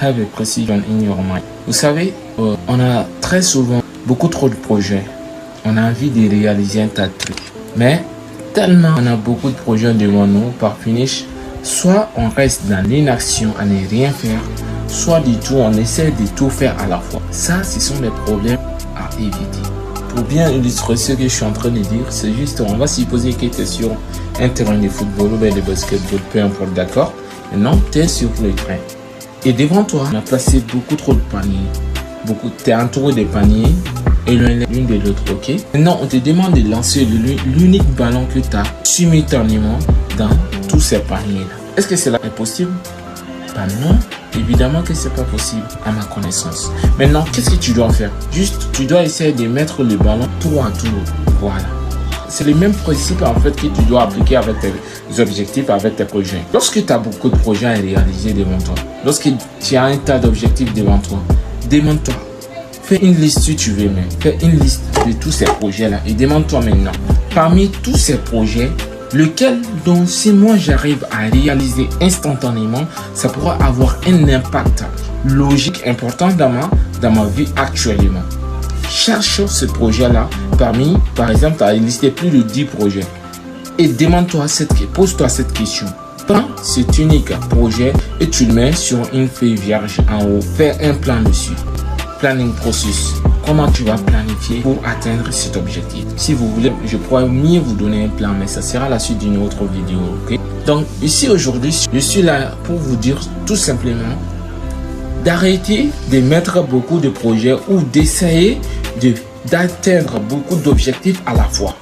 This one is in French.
have a precision in your mind. Vous savez, on a très souvent beaucoup trop de projets. On a envie de réaliser un tas de trucs. Mais tellement on a beaucoup de projets devant nous, par finish, soit on reste dans l'inaction à ne rien faire, soit du tout on essaie de tout faire à la fois. Ça, ce sont des problèmes à éviter. Pour bien illustrer ce que je suis en train de dire, c'est juste, on va supposer que tu es sur un terrain de football ou de basketball, peu importe, d'accord? Maintenant, tu es sur le terrain. Et devant toi, on a placé beaucoup trop de paniers. Tu es entouré de paniers et l'une de l'autre, ok? Maintenant, on te demande de lancer l'unique ballon que tu as simultanément dans tous ces paniers-là. Est-ce que cela est possible? Ben non, évidemment que c'est pas possible à ma connaissance. Maintenant, qu'est-ce que tu dois faire? Juste, tu dois essayer de mettre le ballon tour à tour. Voilà. C'est le même principe en fait que tu dois appliquer avec tes objectifs, avec tes projets. Lorsque tu as beaucoup de projets à réaliser devant toi, lorsque tu as un tas d'objectifs devant toi, demande-toi, fais une liste si tu veux, mais fais une liste de tous ces projets-là et demande-toi maintenant, parmi tous ces projets, lequel, donc si moi j'arrive à réaliser instantanément, ça pourra avoir un impact logique important dans ma vie actuellement. Cherche ce projet-là parmi, par exemple, tu as listé plus de 10 projets et pose-toi cette question. Prends cet unique projet et tu le mets sur une feuille vierge en haut. Fais un plan dessus. Planning process. Comment tu vas planifier pour atteindre cet objectif? Si vous voulez, je pourrais mieux vous donner un plan, mais ça sera la suite d'une autre vidéo. Okay? Donc ici aujourd'hui, je suis là pour vous dire tout simplement d'arrêter de mettre beaucoup de projets ou d'essayer d'atteindre beaucoup d'objectifs à la fois.